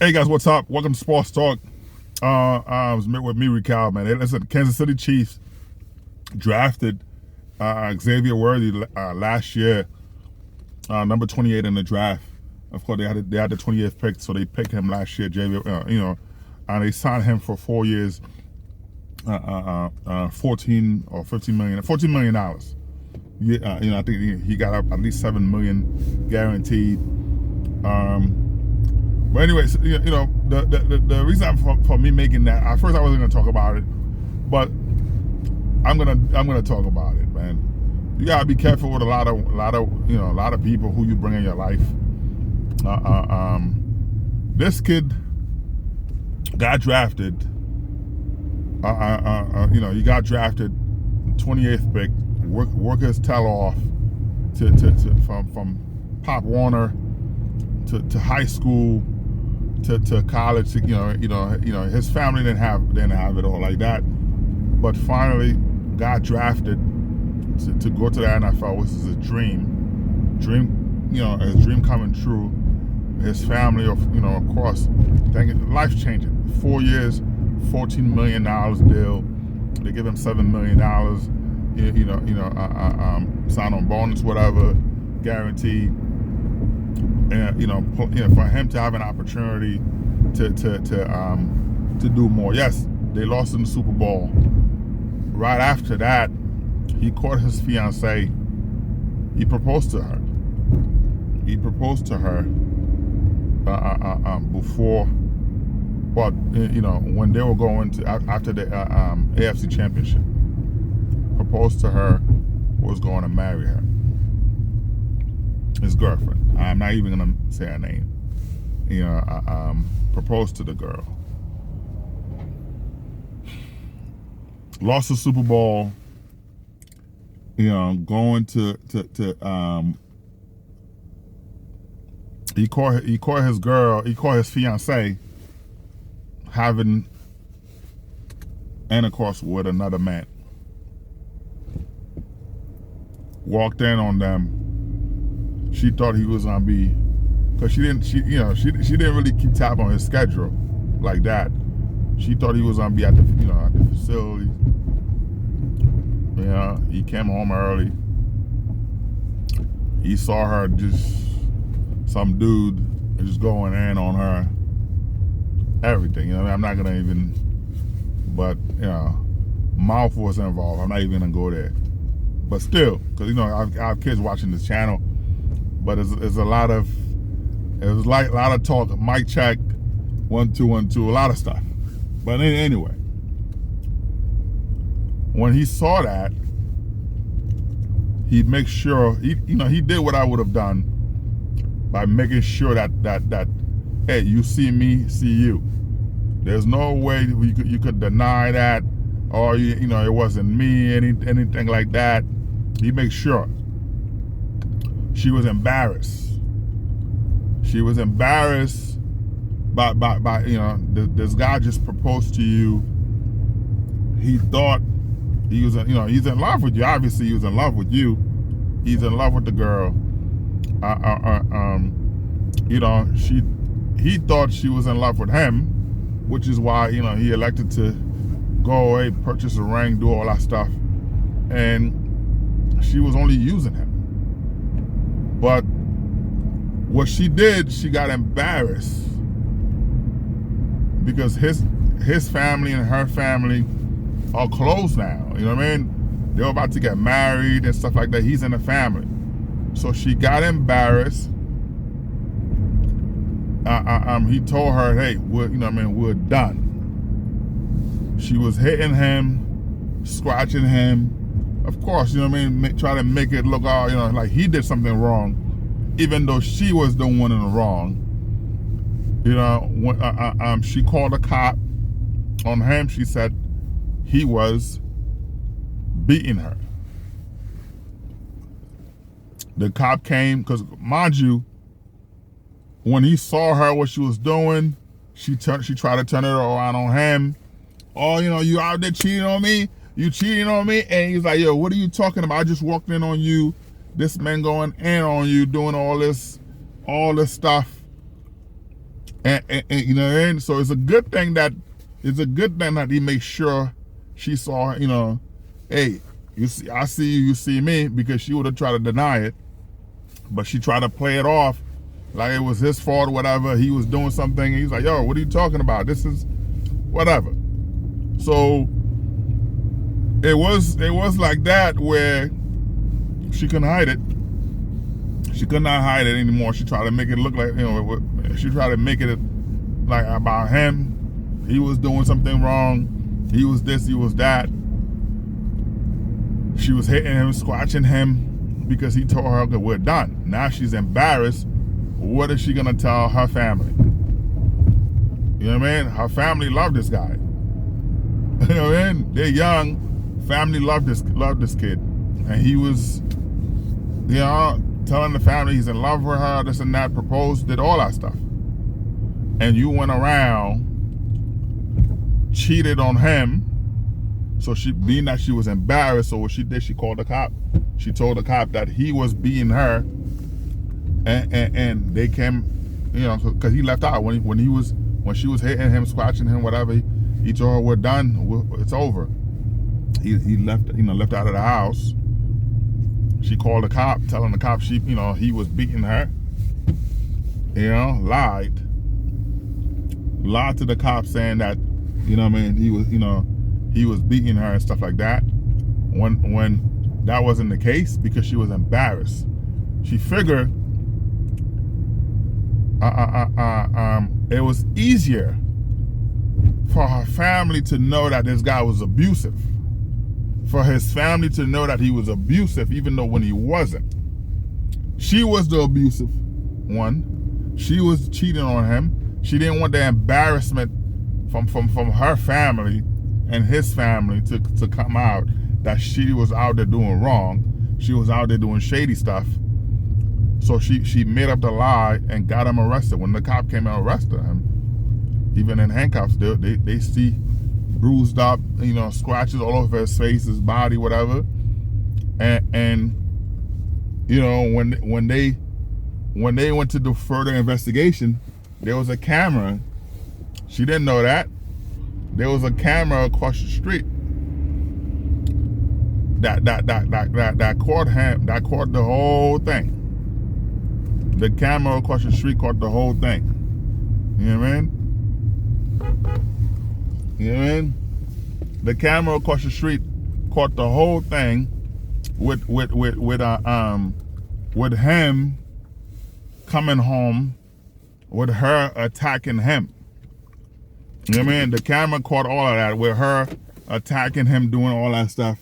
Hey guys, what's up? Welcome to Sports Talk. I was with me, Rical, man. Hey, listen, Kansas City Chiefs drafted Xavier last year, number 28 in the draft. Of course, they had the 28th pick, so they picked him last year, Xavier. And they signed him for 4 years, 14 or 15 million, $14 million. Yeah, I think he got up at least $7 million guaranteed. But anyways, the reason for me making that, at first I wasn't gonna talk about it, but I'm gonna talk about it, man. You gotta be careful with a lot of people who you bring in your life. This kid got drafted. He got drafted 28th pick. Work his tail off from Pop Warner to high school to college. His family didn't have it all like that, but finally got drafted to go to the NFL, which is a dream, his dream coming true. His family, of course, life changing. 4 years, $14 million deal. They give him $7 million. Sign on bonus, whatever, guaranteed. And for him to have an opportunity to do more. Yes, they lost in the Super Bowl. Right after that, he caught his fiancee. He proposed to her. Before, but when they were going to after the AFC Championship, proposed to her, was going to marry her. His girlfriend. I'm not even gonna say her name. Proposed to the girl. Lost the Super Bowl. Going to he caught his girl. He caught his fiancee having intercourse with another man. Walked in on them. She thought he was gonna be, because she didn't really keep tab on his schedule like that. She thought he was gonna be at the facility. He came home early. He saw her, just some dude just going in on her. Everything. I'm not gonna even, but mouth was involved. I'm not even gonna go there. But still, because I have kids watching this channel. But it's a lot of talk, mic check, 1 2 1 2, a lot of stuff. But anyway, when he saw that, he makes sure he did what I would have done by making sure that hey, you see me, see you. There's no way you could deny that, or it wasn't me, anything like that. He makes sure. She was embarrassed. She was embarrassed by this guy just proposed to you. He thought he was he's in love with you. Obviously, he was in love with you. He's in love with the girl. He thought she was in love with him, which is why he elected to go away, purchase a ring, do all that stuff, and she was only using him. But what she did, she got embarrassed because his family and her family are close now. You know what I mean? They're about to get married and stuff like that. He's in the family. So she got embarrassed. He told her, hey, we're done. She was hitting him, scratching him. Of course, try to make it look all, like he did something wrong, even though she was the one in the wrong. When she called a cop on him, she said he was beating her. The cop came, because mind you, when he saw her, what she was doing, she tried to turn it around on him. Oh, you out there cheating on me? You cheating on me? And he's like, yo, what are you talking about? I just walked in on you. This man going in on you, doing all this stuff. And you know what I mean? So it's a good thing that he makes sure she saw, hey, you see, I see you, you see me, because she would have tried to deny it, but she tried to play it off like it was his fault or whatever. He was doing something, and he's like, yo, what are you talking about? This is whatever. So it was like that, where she couldn't hide it. She could not hide it anymore. She tried to make it look like, she tried to make it like about him. He was doing something wrong. He was this, he was that. She was hitting him, scratching him, because he told her that we're done. Now she's embarrassed. What is she gonna tell her family? You know what I mean? Her family loved this guy. You know what I mean? They're young. Family loved this kid. And he was, telling the family he's in love with her, this and that, proposed, did all that stuff. And you went around, cheated on him. So she, being that she was embarrassed, so what she did, she called the cop. She told the cop that he was beating her, and they came, because he left out when she was hitting him, scratching him, whatever. He told her, we're done, it's over. He left, left out of the house. She called the cop, telling the cop he was beating her. Lied to the cop, saying that, he was beating her and stuff like that. When that wasn't the case, because she was embarrassed. She figured it was easier for her family to know that this guy was abusive. For his family to know that he was abusive, even though when he wasn't. She was the abusive one. She was cheating on him. She didn't want the embarrassment from her family and his family to come out that she was out there doing wrong. She was out there doing shady stuff. So she made up the lie and got him arrested. When the cop came and arrested him, even in handcuffs, they see bruised up, scratches all over his face, his body, whatever. And when they went to do further investigation, there was a camera. She didn't know that. There was a camera across the street that caught him, that caught the whole thing. The camera across the street caught the whole thing. You know what I mean? You know what I mean? The camera across the street caught the whole thing with him coming home, with her attacking him. You know what I mean? The camera caught all of that, with her attacking him, doing all that stuff,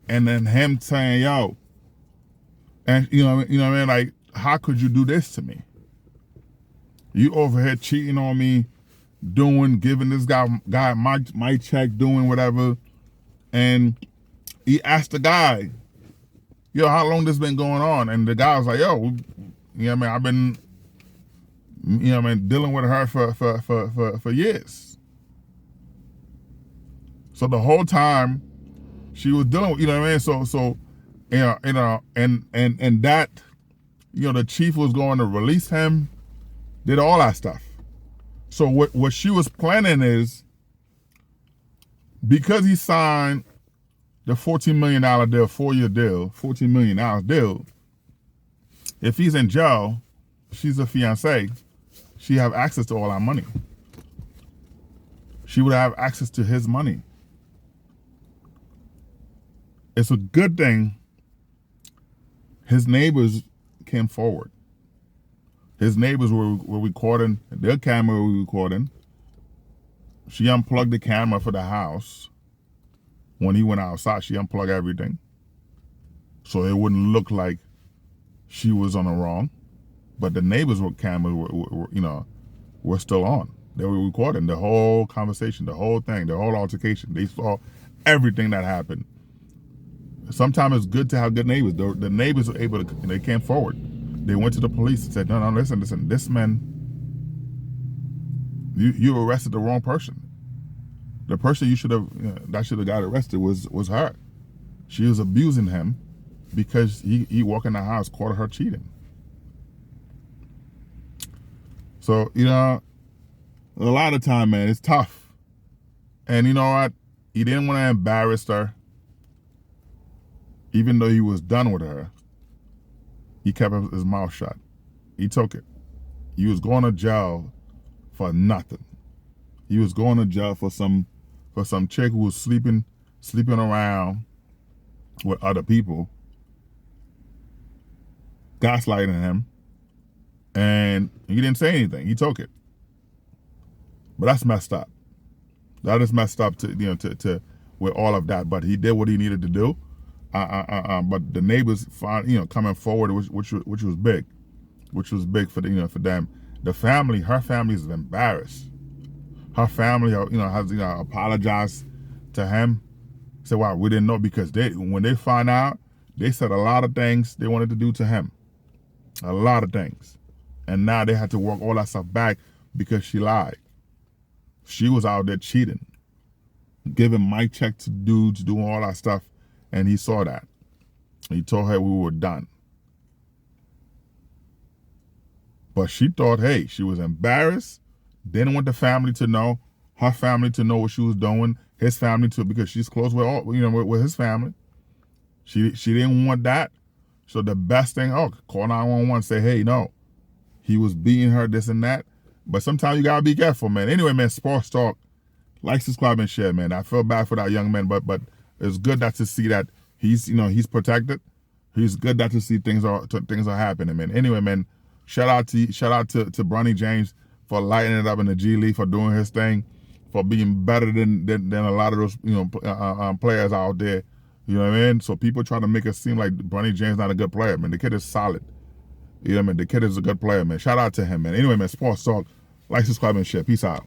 and then him saying, yo, and you know what I mean? Like, how could you do this to me? You over here cheating on me, giving this guy my check, doing whatever. And he asked the guy, yo, how long this been going on? And the guy was like, yo, I've been, dealing with her for years. So the whole time she was dealing with, So and that, the chief was going to release him, did all that stuff. So what she was planning is, because he signed the $14 million deal, 4-year deal, $14 million deal, if he's in jail, she's a fiancée, she have access to all our money. She would have access to his money. It's a good thing his neighbors came forward. His neighbors were recording, their camera was recording. She unplugged the camera for the house. When he went outside, she unplugged everything, so it wouldn't look like she was on the wrong. But the neighbors' cameras were still on. They were recording the whole conversation, the whole thing, the whole altercation. They saw everything that happened. Sometimes it's good to have good neighbors. The neighbors were able to, they came forward. They went to the police and said, no, listen, this man, you arrested the wrong person. The person that should have got arrested was her. She was abusing him because he walked in the house, caught her cheating. So, A lot of time, man, it's tough. And you know what? He didn't want to embarrass her. Even though he was done with her, he kept his mouth shut. He took it. He was going to jail for nothing. He was going to jail for some chick who was sleeping around with other people, gaslighting him, and he didn't say anything. He took it. But that's messed up. That is messed up to with all of that. But he did what he needed to do. But the neighbors found, coming forward, which was big, for for them. The family, her family is embarrassed. Her family, has apologized to him. Said, "Wow, we didn't know," because when they found out, they said a lot of things they wanted to do to him, a lot of things, and now they had to work all that stuff back because she lied. She was out there cheating, giving mic check to dudes, doing all that stuff, and he saw that. He told her we were done. But she thought, hey, she was embarrassed, didn't want the family to know, her family to know what she was doing, his family too, because she's close with with his family. She didn't want that. So the best thing, call 911, say, hey, no, he was beating her, this and that. But sometimes you gotta be careful, man. Anyway, man, Sports Talk, like, subscribe, and share, man. I feel bad for that young man, but it's good that to see that he's protected. He's good that to see things are happening, man. Anyway, man, shout out to Bronny James for lighting it up in the G League, for doing his thing, for being better than a lot of those players out there. You know what I mean? So people try to make it seem like Bronny James not a good player, man. The kid is solid. You know what I mean? The kid is a good player, man. Shout out to him, man. Anyway, man, Sports Talk, like, subscribe, and share. Peace out.